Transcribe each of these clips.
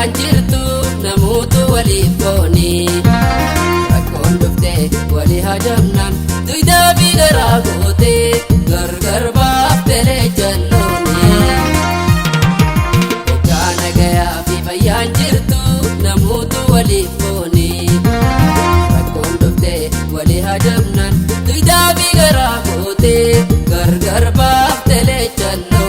fayyaan jirtu namoota waliif booni. Rakkoon dhuftee walii hajamnaan duydaa fi garaa gootee gargar baaftelee jallooni. Hojjaa nagayaa fi fayyaan jirtu namoota waliif booni. Rakkoon dhuftee walii hajamnaan duydaa fi garaa gootee gargar baaftelee jallooni.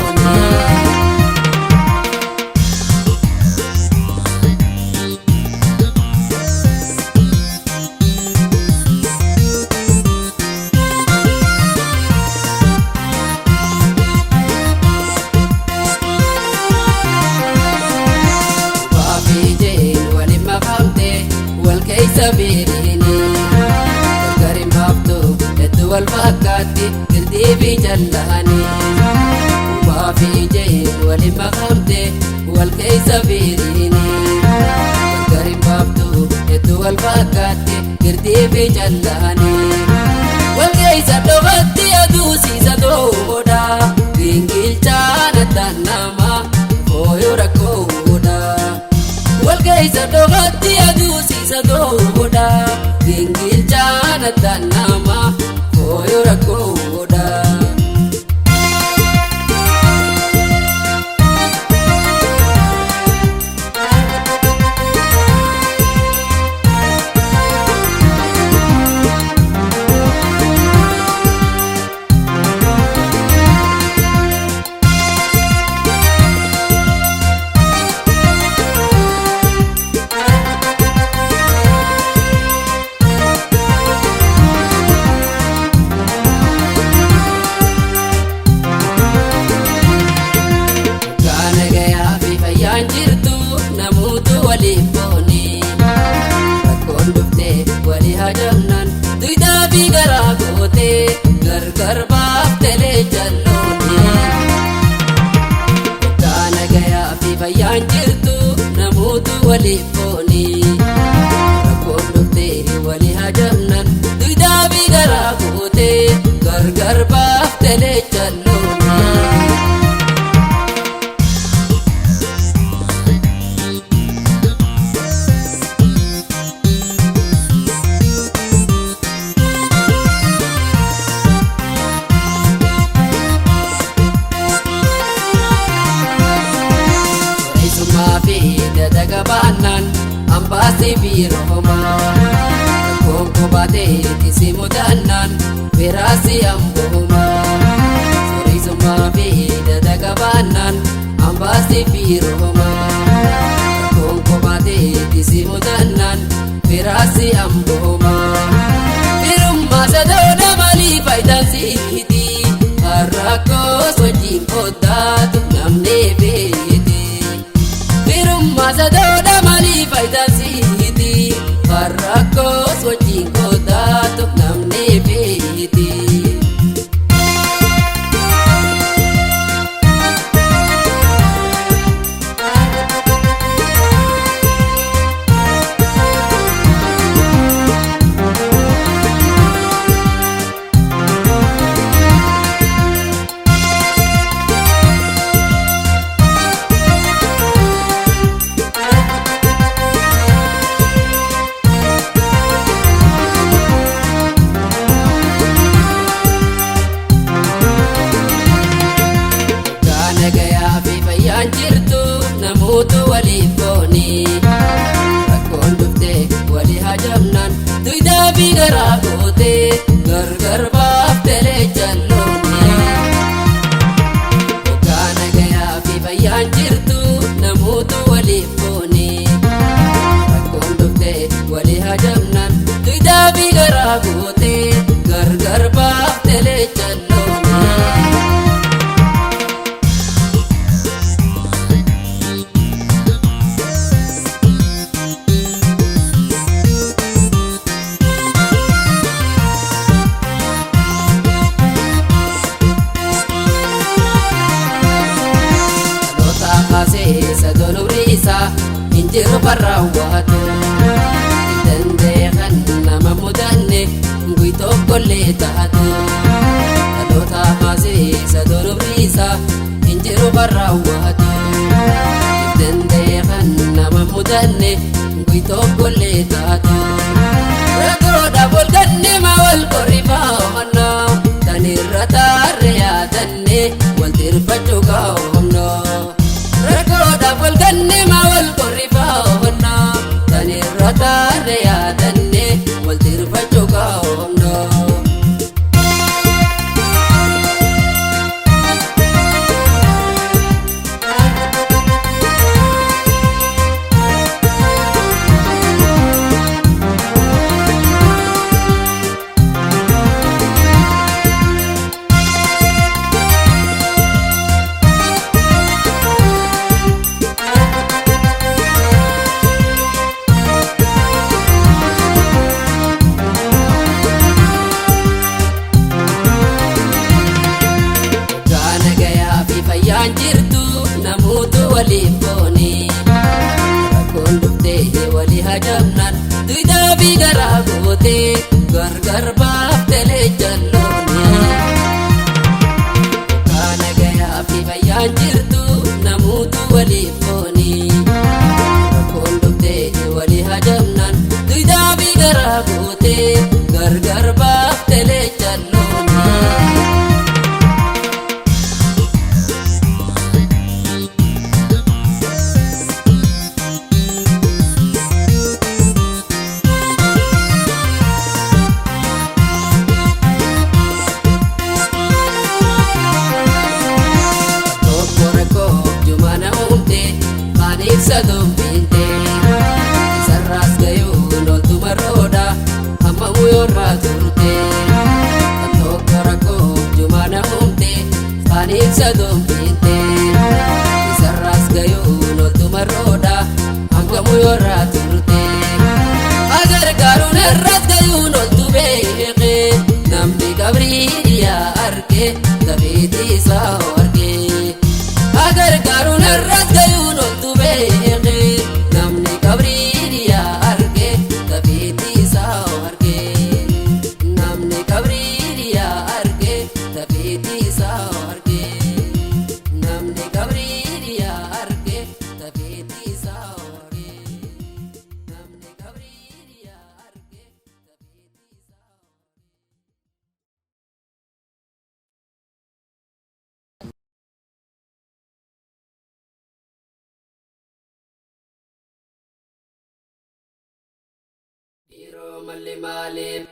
Sabirini gargarin baaftu hedduu wal fakkaatti girdii fi jallahani. Uumaa fi jeen waliin makamte wal keessa birini gargarin baaftu hedduu wal fakkaatti girdii fi jallahani. Wal keessa dhokatti aduusiisa tooda gingilchaan addaan nama fooyyoo rakkoodha. Wal keessa dhokatti aduusiisa tooda gingilchaan addaan nama fooyyoo rakkoodha. Jirtu namoota waliif booni. Rakkoon dhuftee walii hajamnaan duydaa fi garaa gootee gargar baaftelee jallooni. Hojjaa nagayaa fi fayyaan jirtu namoota waliif booni. Rakkoon dhuftee walii hajamnaan duydaa fi garaa gootee gargar baaftelee jallooni. Gabaanaan ambaasii fi rohomaa rakkoon kobaatee kisi mudannaan biraasii ambohomaa. Soorisummaa fi dada gabaanaan ambaasii fi rohomaa rakkoon kobaatee kisi mudannaan biraasii ambohomaa. Firummaa sadoodha malii faayidaan siiti harrakkoos wajjin kootaatu namnee beeti. Firummaa sadoodha malii faayidaan siiti harrakkoos wajjin kootaatu namnee beeti. Jirtu namoota waliif booni. Rakkoon dhuftee walii hajamnaan duydaa fi garaa gootee gargar baaftelee jallooni. Hojjaa nagayaa fi fayyaan jirtu namoota waliif booni. Rakkoon dhuftee walii hajamnaan duydaa fi garaa gootee gargar baaftelee jallooni. Injiru barraawwatu dandeekan nama mudanne guyyaa tokkollee taatu. Dhaloota haasisa doonumriisa injiru barraawwatu dandeekan nama mudanne guyto golle taatu rakkoodha bolganne ma wal qorrifaa humna tanirra taarre yaadanne wal tirfachuu qaumna rakkoodha bolganne ma wal qorrifaa humna tanirra taarre yaadanne wal tirfachuu qaumna jirtu namuutu waliin boone rakkoon dhuftee walii hajamnaan duwidhaa fi garaa gootee gargar baaftelee jalloone kana gayaa fi fayyaan jirtu namuutu waliin boone rakkoon dhuftee walii hajamnaan duwidhaa fi garaa gootee gargar baaftelee jalloone Sadombinte sarras gayu no tumaroda amma muyorra turte tokkorako jumana umte fani sadombinte sarras gayu no tumaroda amma muyorra turte agar garun ras gayu no tubege namni gabriya arke tabiti sa arke agar garun ras gayu no tubege namni gabriya arke tabiti sa arke namni gabriya arke tabiti sa arke namni gabriya arke tabiti sa arke namni gabriya arke tabiti sa Diro malli malib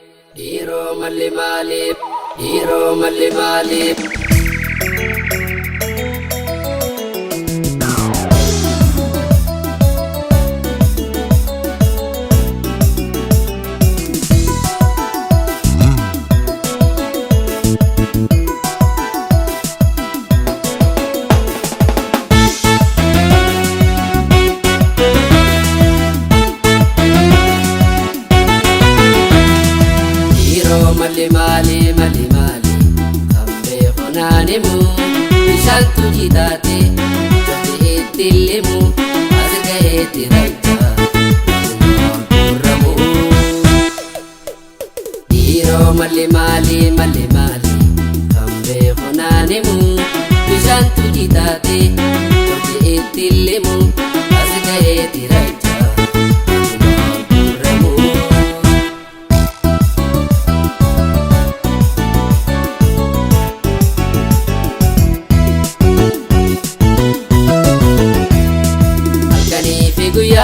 mali kambe khonanemu bishantu jidate jote etillemu azga etiraita ramu diro mali kambe khonanemu bishantu jidate jote etillemu azga etiraita guya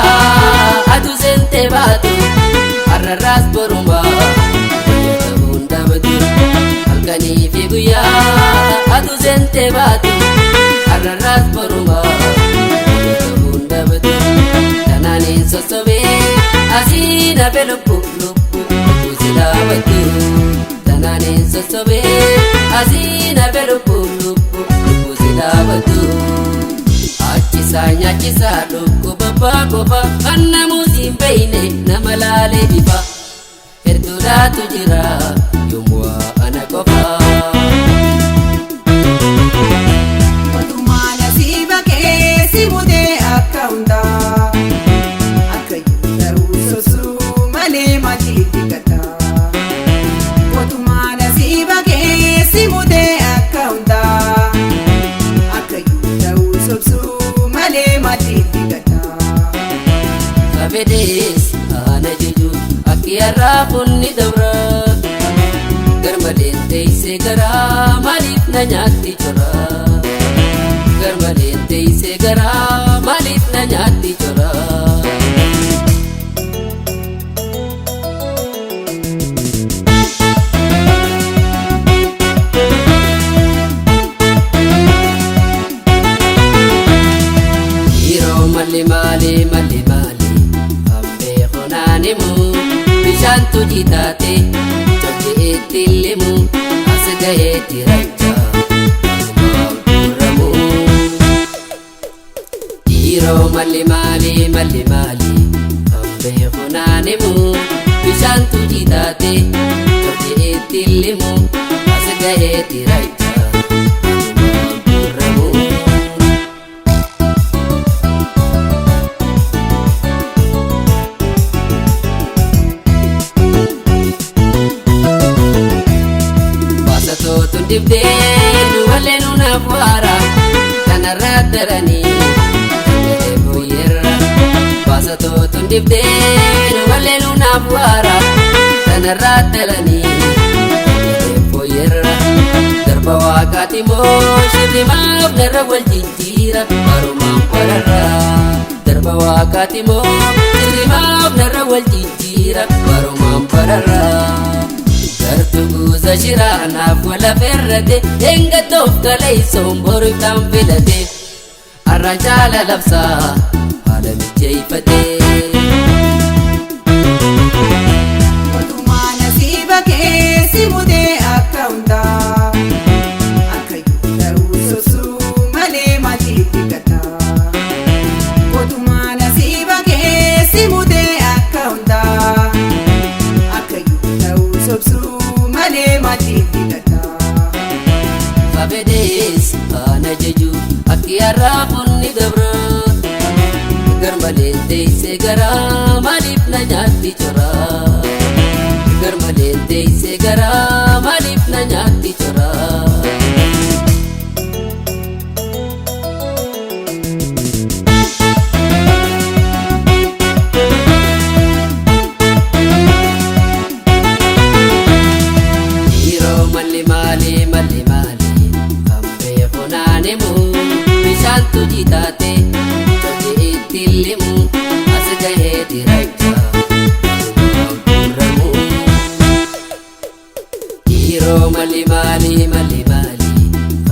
atu sente batu arras borumba bunda batu alkani fi guya atu sente batu arras borumba bunda batu tanani sosobe asina belupu kuzila batu tanani sosobe asina belupu kuzila batu Nyachisa lukku babba gofa anna musim beine namalale difa erduratu jira yumwa ana gofa Watumana siba ke simude akaunda akayuda usosu male majiti kata Watumana siba ke simude akaunda akayuda usosu male majiti kata Fafedes ana jeju akki arraafuun ni dabra garmaleen teessee garaa maaliif na nyaatti cora garmaleen teessee garaa maaliif na nyaatti cora. Mali mali ambe khonanimu bishaan tuji taate chokki itti limu as gaheetti racha muramu dhiiroo mali ambe khonanimu bishaan tuji taate chokki itti limu as gaheetti racha. Dibdeen waleenu naafwaara kanarraa daranii danda'ee booyyeerra baasatootun dibdeen waleenu naafwaara kanarraa daranii danda'ee booyyeerra darba waaqaati moo shirrimaaf narra wal jijjiira barumaan bararra darba waaqaati moo shirrimaaf narra wal jijjiira barumaan bararra. Gartuguza shiraanaaf wala ferrate enga tokkaleessoon boru kan filate arra jaala labsaa haala mijeeffate. Walumaa nasiiba keessi mudee akka hundaa akka ta'uu sosuu malee maatiitti gata. Walumaa nasiiba keessi mudee akka hundaa akka ta'uu sosuu. Fafedes ana jeju akki arraafuun ni dabra garmaleen teessee garaa maaliif na nyaatti cora garmaleen teessee garaa maaliif na nyaatti cora. Mali ambe khonanimu bishaan tuji taate chokki itti limu as gaheetti racha muramu dhiiroo mali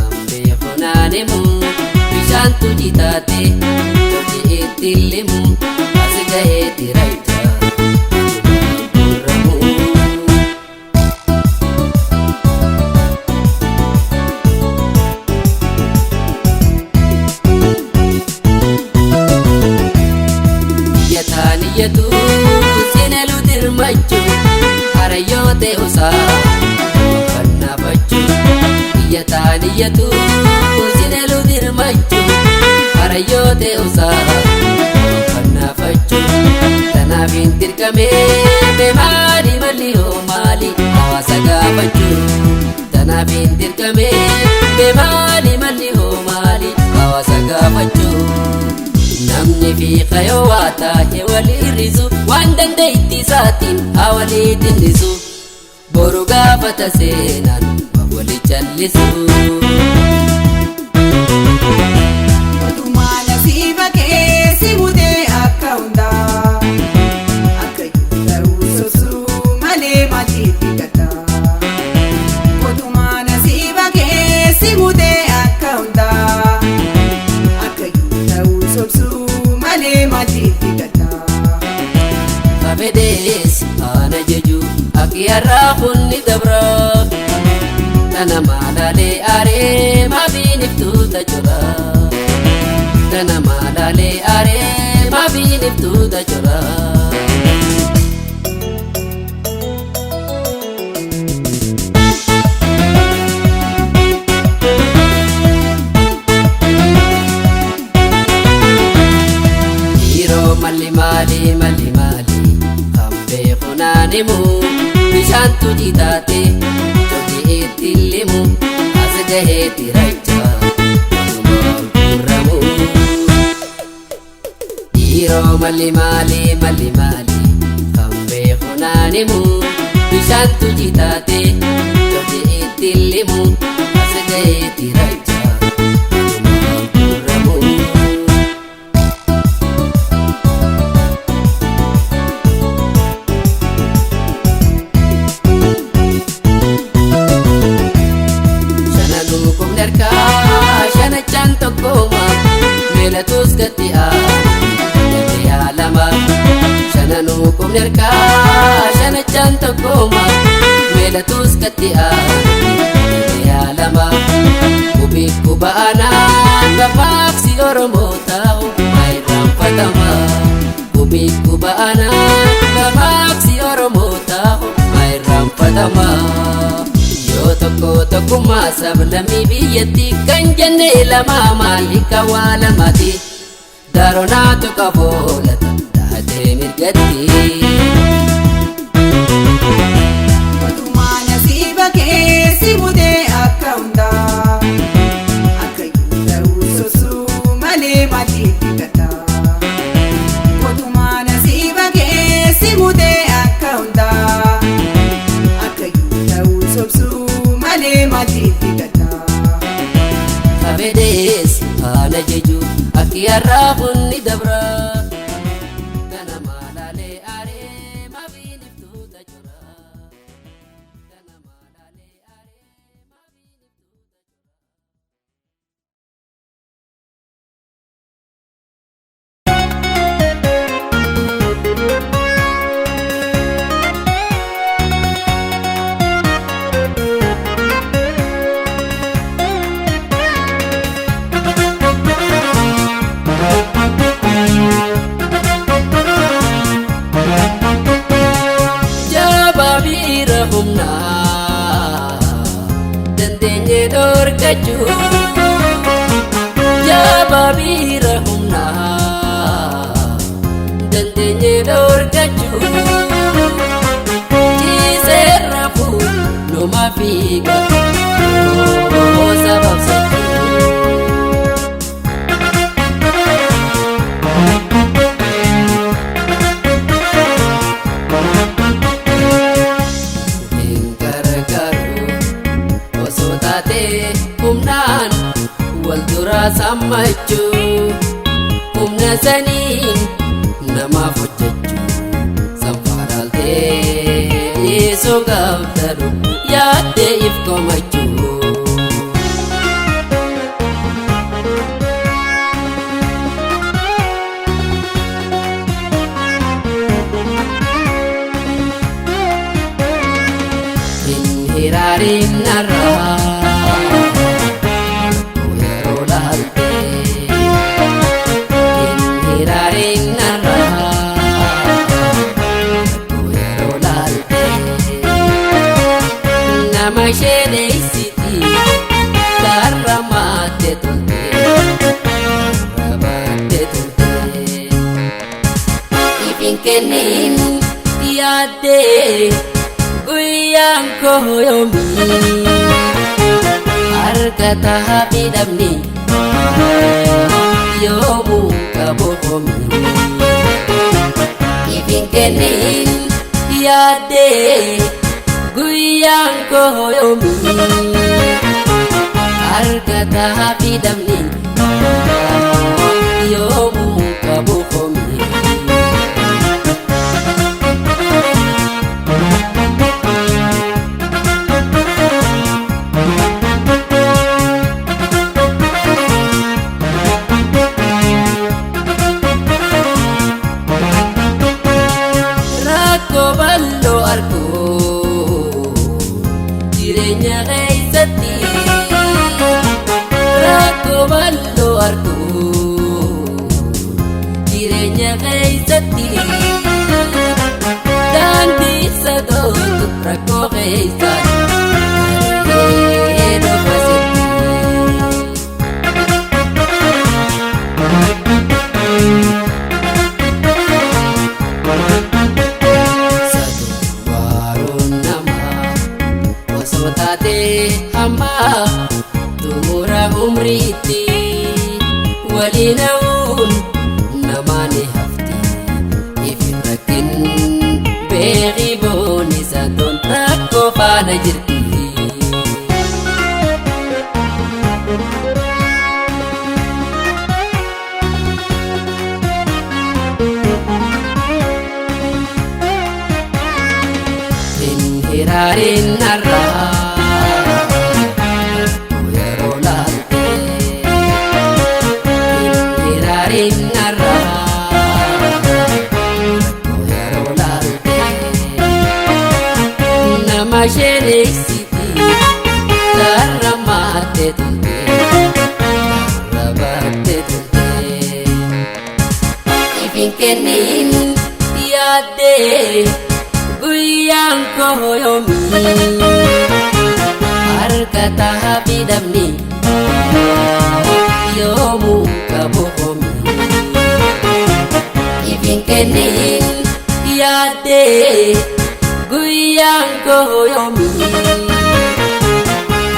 ambe khonanimu bishaan tuji taate chokki itti limu as gaheetti racha. Yatu sinelu dirmachu harayote usa kanna bachu yatani yatu sinelu dirmachu harayote usa kanna bachu tanafin dirkame be mali mali o mali awasa gabachu tanafin dirkame be mali mali o mali awasa gabachu. Namni fi qayoota wali rizu waan dandeetti isaatiin hawali dinnisu boru gaafata seenaan wali callisu. Walumaa nasiiba keessi mudee akka hundaa akka ta'uu sosuu malee maatiitti gata. Walumaa nasiiba keessi mudee akka hundaa akka ta'uu sosuu. Fafedes ana jeju akki arraafuun ni dabra tana maalalee aaree maafiiniftuuta cora tana maalalee aaree maafiiniftuuta cora. Mali ambe khonanimu bishaan tuji taate chokki itti limu as gaheetti racha muramu Dhiiroo malli maali malli maali kan beeku naan himu bishaantu jitaate tolche itti limu as ga'eetti racha walumaan gurramu. Shananuu kumni harkaa shanachaan tokkooma meelatus gatti lama. Shananuu kumni harkaa shanachaan tokkooma meelatus gatti lama. Kubii kuba'anaan gabaabsi Oromoo ta'u maayirraanfatama. Kubii kuba'anaan gabaabsi Oromoo ta'u maayirraanfatama. Yoo tokko tokkummaa sablammii biyyatti kan jenne lama maali kawaa lamati. Daronaatu qaboolata taatee mirgatti. Walumaa nasiiba keessi mudee akka hundaa Akayyuu ta'uu sosuu malee maatiitti gata. Walumaa nasiiba keessi mudee akka hundaa Akayyuu ta'uu sosuu malee maatiitti gata. Kabedees haala jeju akki har'aa bunni dabra. Kana maalaalee aaree maafiin iftuuta jira. Kana maalaalee aaree maafiin iftuuta dandeenye dorgachuu jabaabiira humnaa dandeenye dorgachuu ciiseerra fuuluma fiiga sababsachuu. Humnaan wal duraa sammachuu humna saniin namaaf hojjechuu sanfaadhaaltee dhiisoo gaaftaru yaaddee if komachuu. Hin hiraarin narraa Mashene city karamate tunte rabate tunte ibinkenin yade guyang koyomi arkata habidamni yomu kabomi ibinkenin yade guyang koyomi arkata habidamni yomu kabomi. Rakko ballo arko jireenya keessatti rakko ballo arko jireenya keessatti daandii sagootu rakko keessatti dhoofasitti. Amma tumura umriitti waliin hawuun namaani hafa. jirti. Hiraarin narraa yeroo laalte hiraarin narraa yeroo laalte nama sheeksiti darra maatte tulte darra baatte tulte ifin kennin yaaddee guyyaan koo yoomii harkata hafidhamni yoomuu qabu hoomii ifin kennin yaaddee guyyaan koo yoomii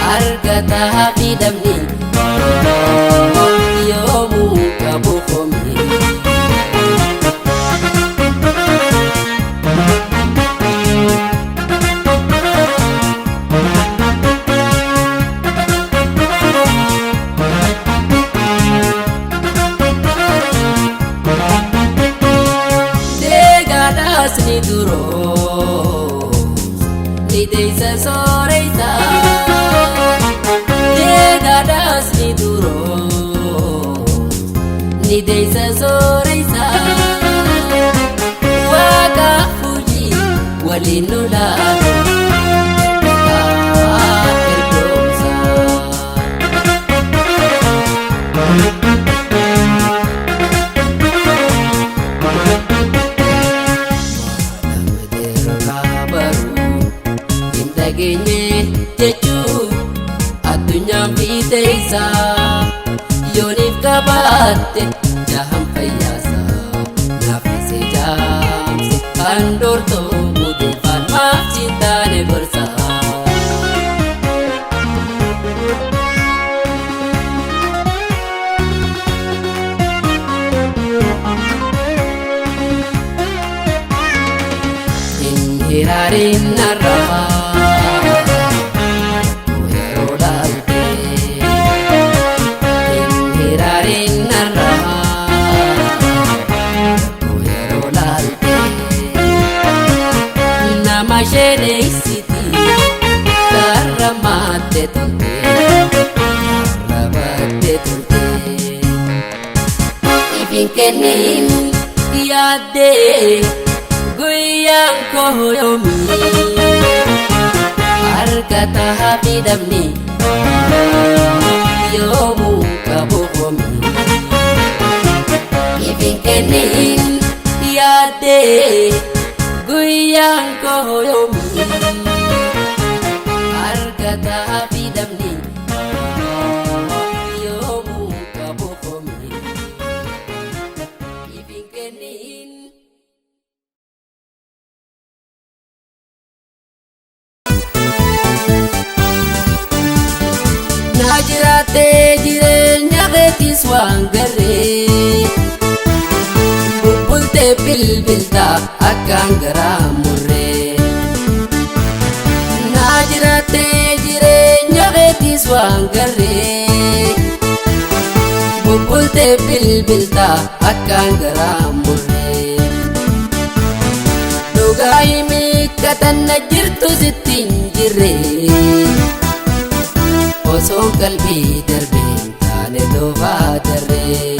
harkata hafidhamni yoomuu qabu hoomii. Ni duro ni deisa soreisa degadas ni duro ni deisa soreisa waga fuji walinula jechuun addunyaan fiiteessa yooniif qabaatte jahan fayyaasa naafise jaamse kan doortoo muteeffaan maaf sintaane gorsa. Hiraarin narraa sheeksiti darra maatte tulte darra baatte tulte ifin kennin yaaddee guyyaan koo yoomii harkata hafidhamni yoomuu qabu hoomii ifin kennin yaaddee guyyaan koo yoomii harkata hafidhamni yoomuu qabu hoomii ifin kennin. Na jiraattee jireenya keetis waan garree bultee bilbiltaa akkaan garaa murree na jiraattee jireenya keetis waan garree bultee bilbiltaa akkaan garaa murree dhugaa himii katanna jirtu sittiin jirree osoo qalbii darbeen taane doofaa darree.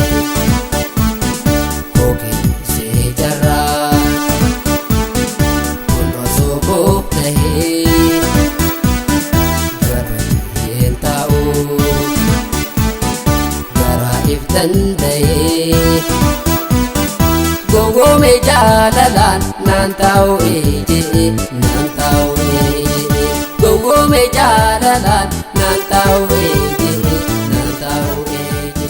Gogome jalalan nantau eje nantau eje gogome jalalan nantau eje nantau eje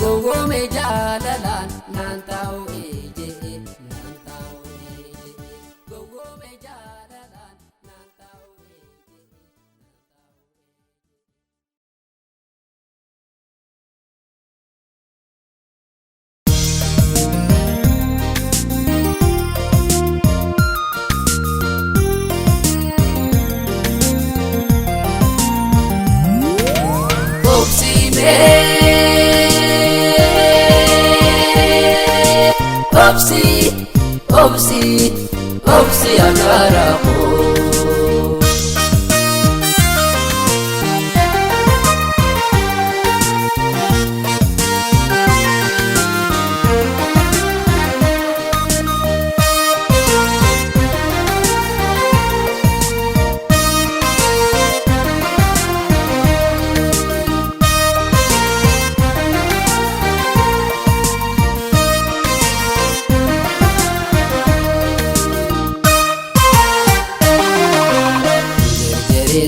gogome jalalan nantau eje nantau eje gogome jalalan nantau eje. Obsi, obsi, obsi Abbaa Koo.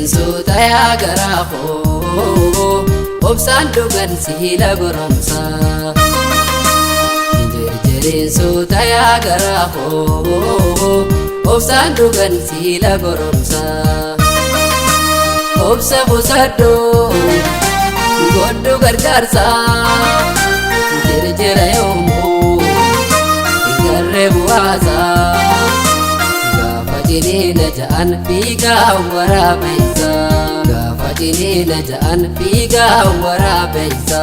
Suuta yaa garaa koo obsaan dhugan siila goromsa. Jirjiriin suuta yaa garaa koo obsaan dhugan siila goromsa. Obsa buusaddoo godhu gargaarsa jirjira yoomuu garree bu'aasa. Jiniina ja'an fiigaa waraabeysa. Gaafa jiniina ja'an fiigaa waraabeysa.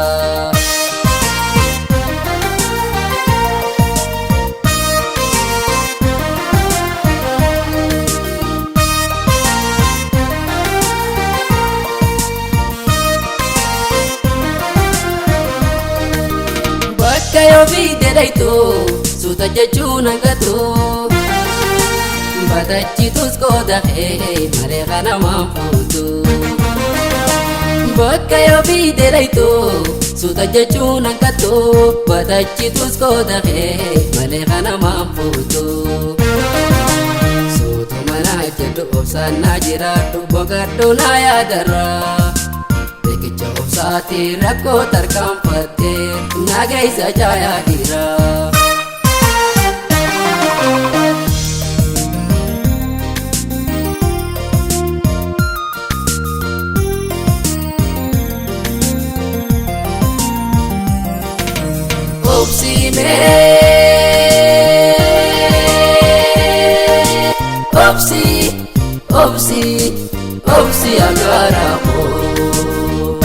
Bakka yoo fiide dhaytu suuta jechuun hangatu. Batachitus qooda kee malee kana maan fuutu. Bakka yoo fiide dhaytu suuta jechuun hangatu. Batachitus qooda kee malee kana maan fuutu. Suutuma naa jedhu obsaan naa jiraadhu boqadhu naa yaadarra. Beekicha obsaatii rakkoo tarkaanfattee naa geessa jaayaa dhiira. Obsi mee, obsi, obsi, obsi Abbaa Koo.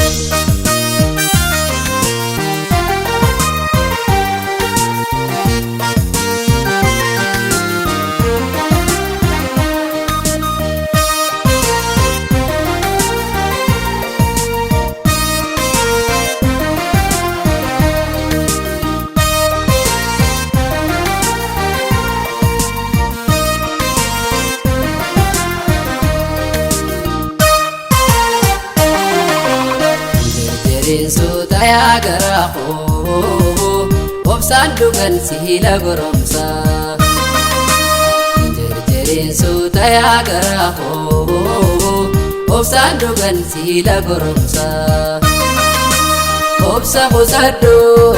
Suuta yaa garaa koo obsaan dhugan siila goromsa. Jirjiriin suuta yaa garaa koo obsaan dhugan siila goromsa. Obsa buusaddoo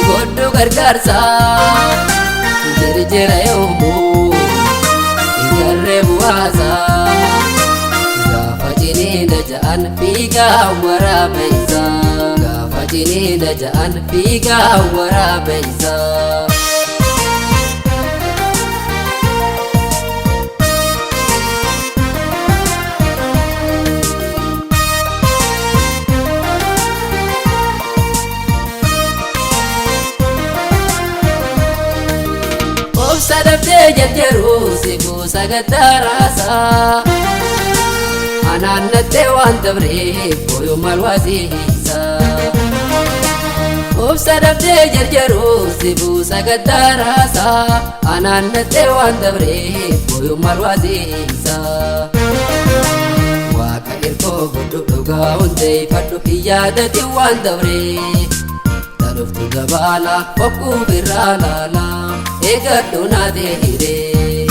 godhu gargaarsa jirjira yoomuu garree bu'aasa. Jiniina ja'an fiigaa waraabeysa. Gaafa jiniina ja'an fiigaa waraabeysa. Obsa dhabdee jarjaruu si buusa gaddaaraasa. Anaannatee waan dabreef booyuu maal waasiisa. Obsa dhabdee jarjaruu si buusa gaddaaraasa. Anaannatee waan dabreef booyuu maal waasiisa. Waaqa irkoo godhu dhugaa hundeeffadhu hin yaadatin waan dabreef. Dhuftu gabaala bokkuu birraa laala eegadhu naatee hiree.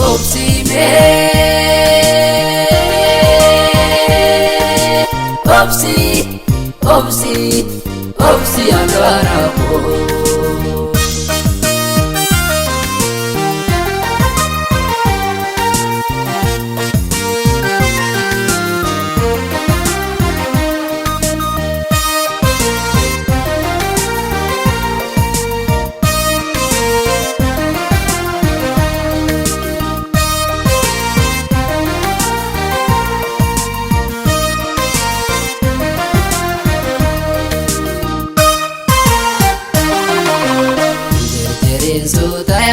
Obsi mee, obsi, obsi, obsi Abbaa Koo.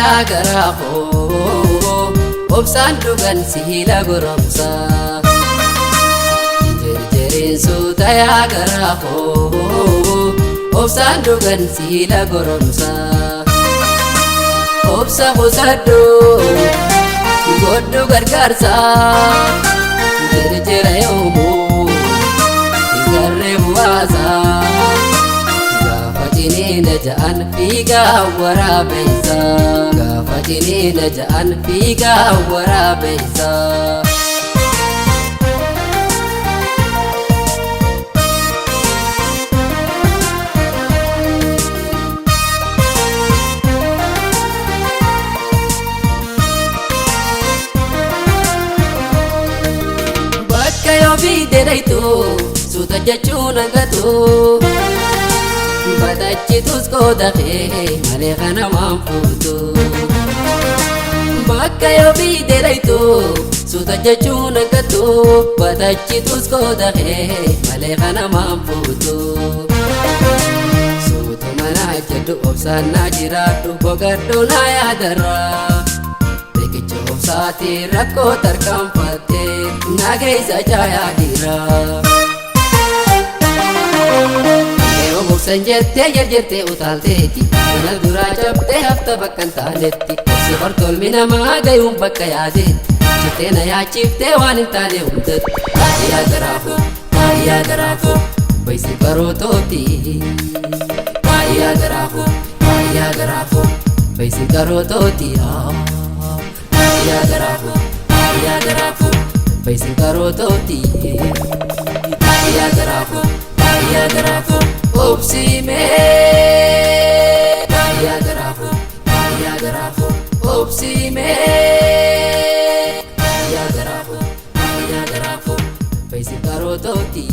yaa garaa koo obsaan dhugan siila goromsa Jerjeriin suuta yaa garaa koo obsaan dhugan siila goromsa Obsa qusadhu godhu gargaarsa Jerjera yoomuu garree bu'aasa Gaafa ciniina ja'an fiigaa waraabeysa Gaafa ciniina ja'an fiigaa waraabeysa Bidedaitu suuta jechuun hangatu badachitus koodafee malee kana waan fuutu bakka yoo bidedaitu suuta jechuun hangatu badachitus koodafee malee kana waan fuutu suutuma naa jedhu obsaan naa jiraadhu bogadhu naa yaadarra Rikicha obsaati rakkoo tarkaanfatte nageessa jaayaa dhiira Yeroo boksan jettee jarjerte utaalteeti Mana duraa cabdee hafta bakka hin taanetti Si hortolmi namaa gayuun bakka yaadeetti Jettee na yaachiftee waan hin taane hundatti Baadiyyaa garaafuu, baadiyyaa garaafuu Baysi barootooti Baadiyyaa garaafuu, baadiyyaa garaafuu Baysi barootooti Baadiyyaa garaafuu, baadiyyaa garaafuu Baysi barootooti Baadiyyaa garaafuu, baadiyyaa garaafuu Obsiimee Baadiyyaa garaafuu, baadiyyaa garaafuu Obsiimee Baadiyyaa garaafuu, baadiyyaa garaafuu Baysi barootooti